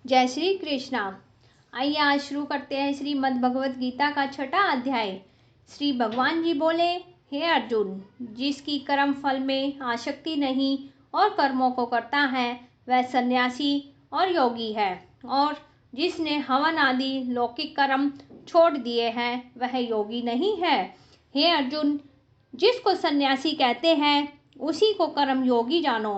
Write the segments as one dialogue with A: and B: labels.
A: जय श्री कृष्णा। आइए आज शुरू करते हैं श्रीमद् भगवत गीता का 6वां अध्याय। श्री भगवान जी बोले, हे अर्जुन, जिसकी कर्म फल में आसक्ति नहीं और कर्मों को करता है वह सन्यासी और योगी है, और जिसने हवन आदि लौकिक कर्म छोड़ दिए हैं वह योगी नहीं है। हे अर्जुन, जिसको सन्यासी कहते हैं उसी को कर्म योगी जानो,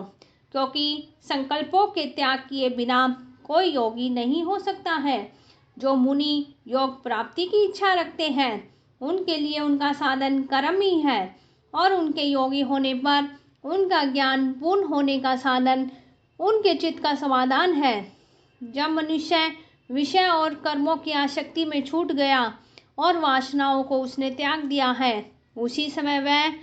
A: क्योंकि संकल्पों के त्याग किए बिना कोई योगी नहीं हो सकता है। जो मुनि योग प्राप्ति की इच्छा रखते हैं उनके लिए उनका साधन कर्म ही है, और उनके योगी होने पर उनका ज्ञान पूर्ण होने का साधन उनके चित्त का समाधान है। जब मनुष्य विषय और कर्मों की आसक्ति में छूट गया और वासनाओं को उसने त्याग दिया है, उसी समय वह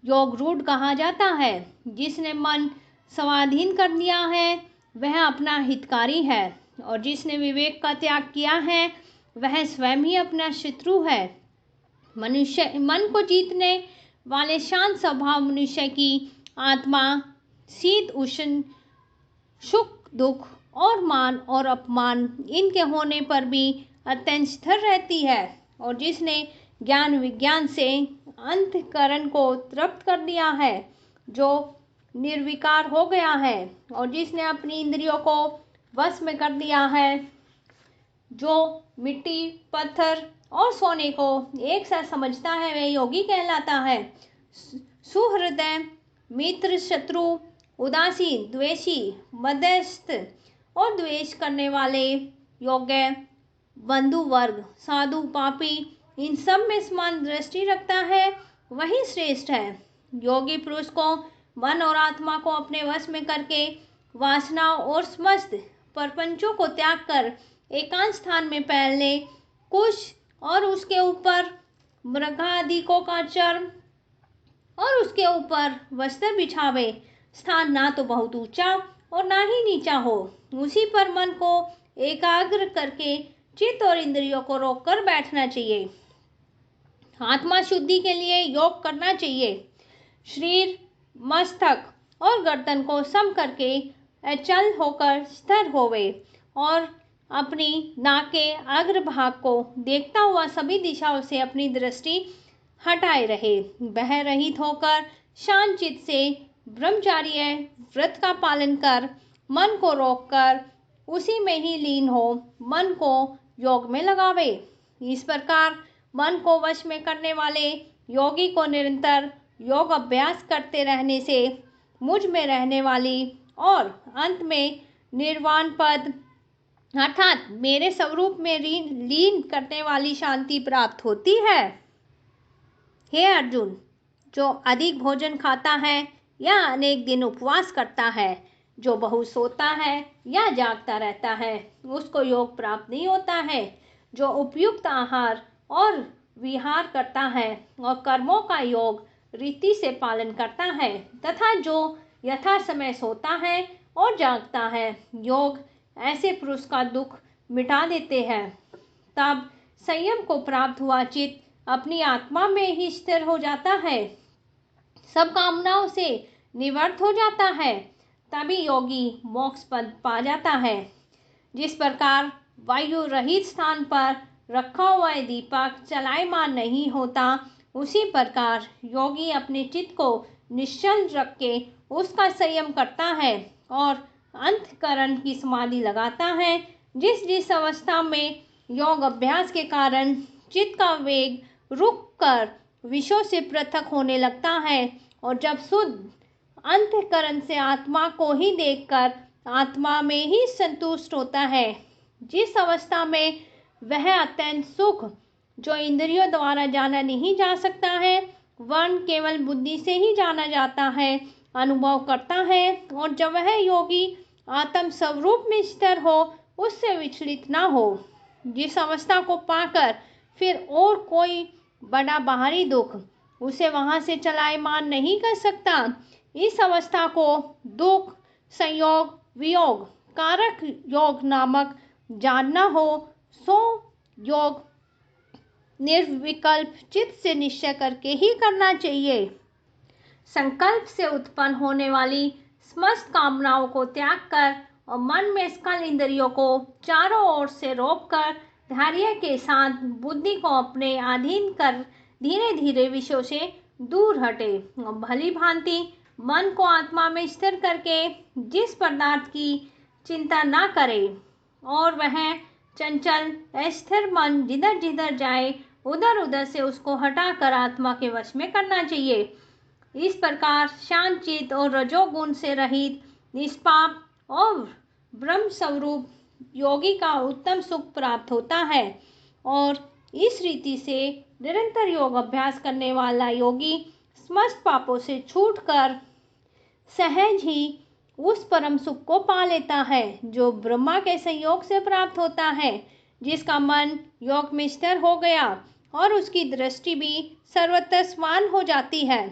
A: योग रूढ़ कहा जाता है। जिसने मन स्वाधीन कर लिया है वह अपना हितकारी है, और जिसने विवेक का त्याग किया है वह स्वयं ही अपना शत्रु है। मनुष्य मन को जीतने वाले शांत स्वभाव मनुष्य की आत्मा शीत उष्ण, सुख दुख और मान और अपमान इनके होने पर भी अत्यंत स्थिर रहती है। और जिसने ज्ञान विज्ञान से अंतःकरण को तृप्त कर दिया है, जो निर्विकार हो गया है, और जिसने अपनी इंद्रियों को वश में कर दिया है, जो मिट्टी पत्थर और सोने को एक साथ समझता है वह योगी कहलाता है। सुहृदय मित्र शत्रु उदासीन द्वेषी मध्यस्थ और द्वेष करने वाले योग्य बंधु वर्ग साधु पापी इन सब में समान दृष्टि रखता है वही श्रेष्ठ है। योगी पुरुष को मन और आत्मा को अपने वश में करके वासनाओं और समस्त प्रपंचों को त्याग कर एकांत स्थान में पहले कुश और उसके ऊपर मृगादिकों का चर्म और उसके ऊपर वस्त्र बिछावे। स्थान ना तो बहुत ऊंचा और ना ही नीचा हो, उसी पर मन को एकाग्र करके चित्त और इंद्रियों को रोककर बैठना चाहिए। आत्मा शुद्धि के लिए योग करना चाहिए। शरीर मस्तक और गर्दन को सम करके अचल होकर स्थिर होवे, और अपनी नाक के अग्रभाग को देखता हुआ सभी दिशाओं से अपनी दृष्टि हटाए रहे। भय रहित होकर शांत चित्त से ब्रह्मचार्य व्रत का पालन कर मन को रोककर उसी में ही लीन हो मन को योग में लगावे। इस प्रकार मन को वश में करने वाले योगी को निरंतर योग अभ्यास करते रहने से मुझ में रहने वाली और अंत में निर्वाण पद अर्थात मेरे स्वरूप में लीन करने वाली शांति प्राप्त होती है। हे अर्जुन, जो अधिक भोजन खाता है या अनेक दिन उपवास करता है, जो बहुत सोता है या जागता रहता है, उसको योग प्राप्त नहीं होता है। जो उपयुक्त आहार और विहार करता है और कर्मों का योग रीति से पालन करता है, तथा जो यथा समय सोता है और जागता है, योग ऐसे पुरुष का दुख मिटा देते हैं। तब संयम को प्राप्त हुआ चित्त अपनी आत्मा में ही स्थिर हो जाता है, सब कामनाओं से निवृत्त हो जाता है, तभी योगी मोक्ष पद पा जाता है। जिस प्रकार वायु रहित स्थान पर रखा हुआ दीपक चलायमान नहीं होता, उसी प्रकार योगी अपने चित्त को निश्चल रख के उसका संयम करता है और अंतःकरण की समाधि लगाता है। जिस जिस अवस्था में योग अभ्यास के कारण चित्त का वेग रुक कर विषयों से पृथक होने लगता है, और जब शुद्ध अंतःकरण से आत्मा को ही देखकर आत्मा में ही संतुष्ट होता है, जिस अवस्था में वह अत्यंत सुख जो इंद्रियों द्वारा जाना नहीं जा सकता है, वर्ण केवल बुद्धि से ही जाना जाता है, अनुभव करता है। और जब वह योगी आत्म स्वरूप में स्थिर हो, उससे विचलित ना हो, जिस अवस्था को पाकर फिर और कोई बड़ा बाहरी दुख उसे वहां से चलायमान नहीं कर सकता, इस अवस्था को दुख संयोग वियोग कारक योग नामक जानना हो। सो योग निर्विकल्प चित्त से निश्चय करके ही करना चाहिए। संकल्प से उत्पन्न होने वाली समस्त कामनाओं को त्याग कर और मन में स्खलन इंद्रियों को चारों ओर से रोककर धैर्य के साथ बुद्धि को अपने अधीन कर धीरे धीरे विषयों से दूर हटे और भली भांति मन को आत्मा में स्थिर करके जिस पदार्थ की चिंता ना करे और वह चंचल अस्थिर मन जिधर जिधर जाए उधर उधर से उसको हटाकर आत्मा के वश में करना चाहिए। इस प्रकार शांत चित्त और रजोगुण से रहित निष्पाप और ब्रह्म स्वरूप योगी का उत्तम सुख प्राप्त होता है और इस रीति से निरंतर योग अभ्यास करने वाला योगी समस्त पापों से छूटकर सहज ही उस परम सुख को पा लेता है जो ब्रह्मा के संयोग से प्राप्त होता है। जिसका मन योग में स्थिर हो गया और उसकी दृष्टि भी सर्वत्र समान हो जाती है,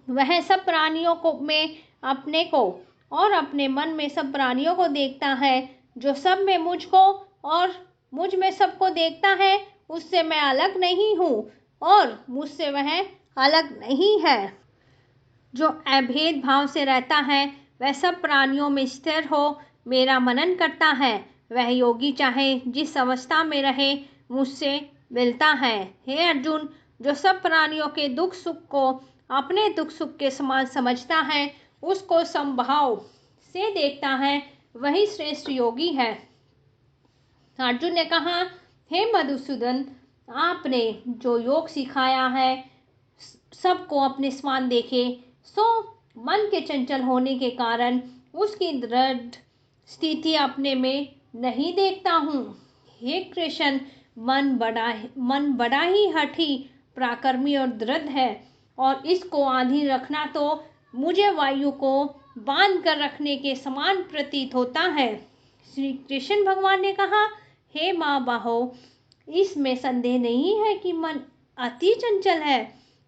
A: वह सब प्राणियों को में अपने को और अपने मन में सब प्राणियों को देखता है। जो सब में मुझको और मुझ में सबको देखता है उससे मैं अलग नहीं हूँ और मुझसे वह अलग नहीं है। जो अभेद भाव से रहता है वह सब प्राणियों में स्थिर हो मेरा मनन करता है। वह योगी चाहे जिस अवस्था में रहे मुझसे मिलता है। हे अर्जुन, जो सब प्राणियों के दुख सुख को अपने दुख सुख के समान समझता है, उसको समभाव से देखता है, वही श्रेष्ठ योगी है। अर्जुन ने कहा, हे मधुसूदन, आपने जो योग सिखाया है सबको अपने समान देखे, सो मन के चंचल होने के कारण उसकी दृढ़ स्थिति अपने में नहीं देखता हूँ। हे कृष्ण, मन बड़ा ही हठी पराक्रमी और दृढ़ है और इसको आधीन रखना तो मुझे वायु को बांध कर रखने के समान प्रतीत होता है। श्री कृष्ण भगवान ने कहा, हे महाबाहो, इसमें संदेह नहीं है कि मन अति चंचल है,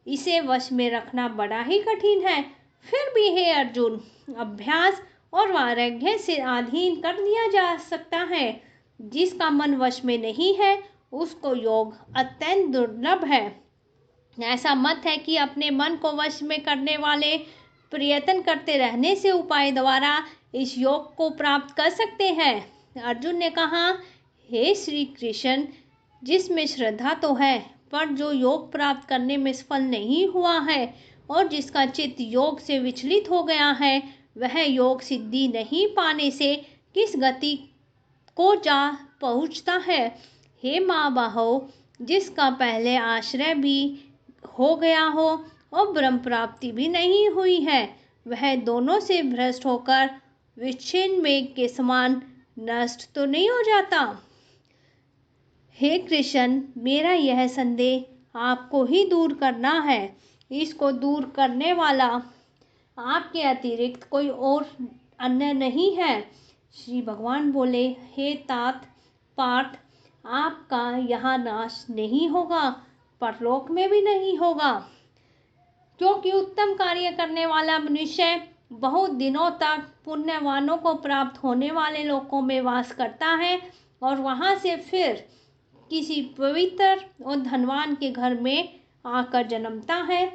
A: इसे वश में रखना बड़ा ही कठिन है। फिर भी हे अर्जुन, अभ्यास और वैराग्य से अधीन कर दिया जा सकता है। जिसका मन वश में नहीं है उसको योग अत्यंत दुर्लभ है। ऐसा मत है कि अपने मन को वश में करने वाले प्रयत्न करते रहने से उपाय द्वारा इस योग को प्राप्त कर सकते हैं। अर्जुन ने कहा, हे श्री कृष्ण, जिसमें श्रद्धा तो है पर जो योग प्राप्त करने में सफल नहीं हुआ है और जिसका चित्त योग से विचलित हो गया है, वह योग सिद्धि नहीं पाने से किस गति को जा पहुँचता है। हे महाबाहो, जिसका पहले आश्रय भी हो गया हो और ब्रह्म प्राप्ति भी नहीं हुई है, वह दोनों से भ्रष्ट होकर विच्छिन्न मेघ के समान नष्ट तो नहीं हो जाता। हे कृष्ण, मेरा यह संदेह आपको ही दूर करना है। इसको दूर करने वाला आपके अतिरिक्त कोई और अन्य नहीं है। श्री भगवान बोले, हे तात पार्थ, आपका यहाँ नाश नहीं होगा, परलोक में भी नहीं होगा, क्योंकि उत्तम कार्य करने वाला मनुष्य बहुत दिनों तक पुण्यवानों को प्राप्त होने वाले लोकों में वास करता है और वहाँ से फिर किसी पवित्र और धनवान के घर में आकर जन्मता है,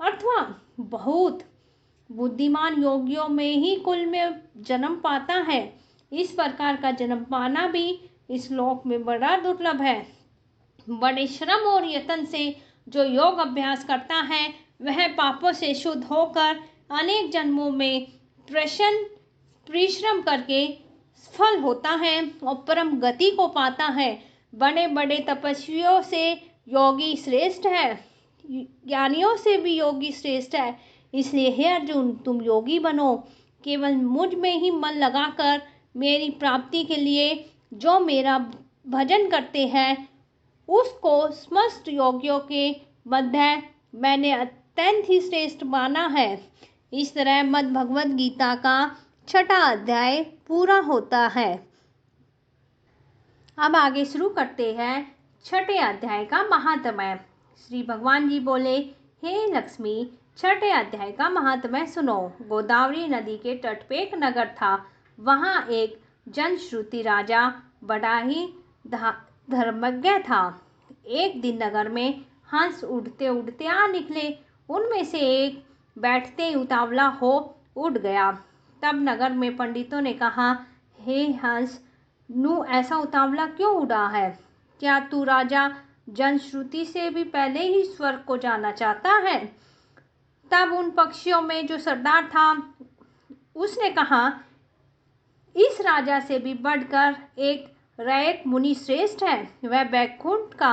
A: अथवा बहुत बुद्धिमान योगियों में ही कुल में जन्म पाता है। इस प्रकार का जन्म पाना भी इस लोक में बड़ा दुर्लभ है। बड़े श्रम और यत्न से जो योग अभ्यास करता है वह पापों से शुद्ध होकर अनेक जन्मों में परिश्रम करके सफल होता है और परम गति को पाता है। बड़े बड़े तपस्वियों से योगी श्रेष्ठ है, ज्ञानियों से भी योगी श्रेष्ठ है। इसलिए हे अर्जुन, तुम योगी बनो। केवल मुझ में ही मन लगाकर मेरी प्राप्ति के लिए जो मेरा भजन करते हैं उसको समस्त योगियों के मध्य मैंने अत्यंत ही श्रेष्ठ माना है। इस तरह मद् भगवत गीता का 6वां अध्याय पूरा होता है। अब आगे शुरू करते हैं 6ठे अध्याय का महात्म्य। श्री भगवान जी बोले, हे लक्ष्मी, 6ठे अध्याय का महात्म्य सुनो। गोदावरी नदी के तट पे एक नगर था। वहाँ एक जनश्रुति राजा बड़ा ही धर्मज्ञ था। एक दिन नगर में हंस उड़ते उड़ते आ निकले। उनमें से एक बैठते ही उतावला हो उड़ गया। तब नगर में पंडितों ने कहा, हे हंस, नू ऐसा उतावला क्यों उड़ा है? क्या तू राजा जनश्रुति से भी पहले ही स्वर्ग को जाना चाहता है? तब उन पक्षियों में जो सरदार था उसने कहा, इस राजा से भी बढ़कर एक रैक मुनि श्रेष्ठ है। वह बैकुंठ का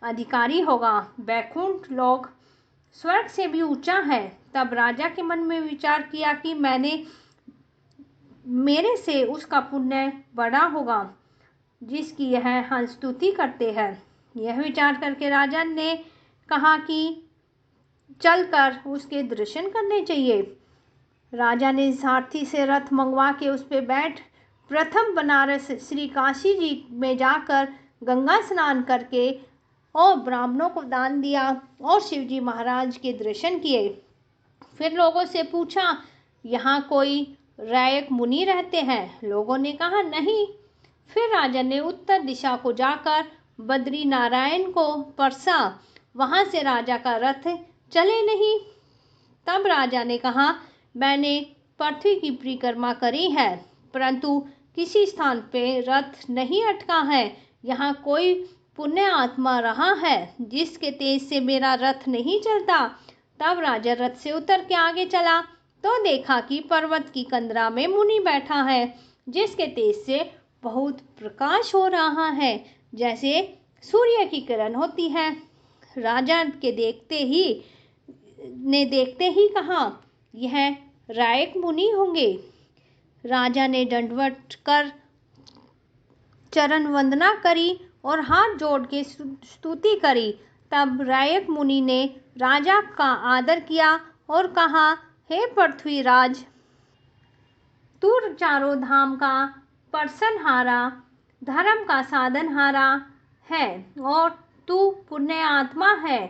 A: अधिकारी होगा। बैकुंठ लोक स्वर्ग से भी ऊंचा है। तब राजा के मन में विचार किया कि मेरे से उसका पुण्य बड़ा होगा जिसकी यह हंस स्तुति करते हैं। यह विचार करके राजा ने कहा कि चलकर उसके दर्शन करने चाहिए। राजा ने सारथी से रथ मंगवा के उस पर बैठ प्रथम बनारस श्री काशी जी में जाकर गंगा स्नान करके और ब्राह्मणों को दान दिया और शिवजी महाराज के दर्शन किए। फिर लोगों से पूछा, यहाँ कोई रैक मुनि रहते हैं? लोगों ने कहा, नहीं। फिर राजा ने उत्तर दिशा को जाकर बद्री नारायण को परसा। वहाँ से राजा का रथ चले नहीं। तब राजा ने कहा, मैंने पृथ्वी की परिक्रमा करी है परंतु किसी स्थान पे रथ नहीं अटका है। यहाँ कोई पुण्य आत्मा रहा है जिसके तेज से मेरा रथ नहीं चलता। तब राजा रथ से उतर के आगे चला तो देखा कि पर्वत की कंदरा में मुनि बैठा है जिसके तेज से बहुत प्रकाश हो रहा है जैसे सूर्य की किरण होती है। राजा के देखते ही कहा, यह रैक मुनि होंगे। राजा ने दंडवत कर चरण वंदना करी और हाथ जोड़ के स्तुति करी। तब रैक मुनि ने राजा का आदर किया और कहा, हे पृथ्वीराज, तू चारों धाम का परसनहारा, धर्म का साधनहारा है और तू पुण्य आत्मा है।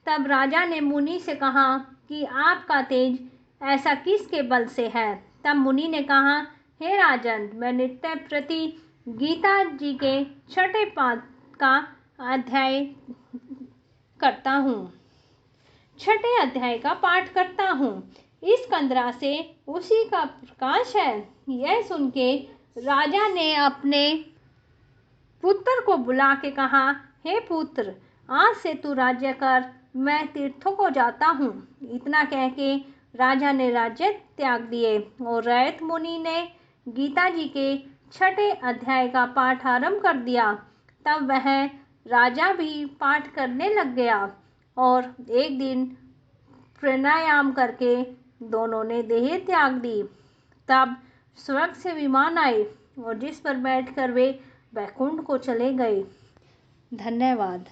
A: तब राजा ने मुनि से कहा कि आपका तेज ऐसा किसके बल से है? तब मुनि ने कहा, हे राजन, मैं नित्य प्रति गीता जी के 6ठे पाद का अध्याय करता हूँ, 6ठे अध्याय का पाठ करता हूँ। इस कंदरा से उसी का प्रकाश है। यह सुन के राजा ने अपने पुत्र को बुला के कहा, हे पुत्र, आज से तू राज्य कर, मैं तीर्थों को जाता हूँ। इतना कह के राजा ने राज्य त्याग दिए और रैक मुनि ने गीता जी के 6ठे अध्याय का पाठ आरंभ कर दिया। तब वह राजा भी पाठ करने लग गया और एक दिन प्राणायाम करके दोनों ने देह त्याग दी। तब स्वर्ग से विमान आए और जिस पर बैठकर वे बैकुंठ को चले गए। धन्यवाद।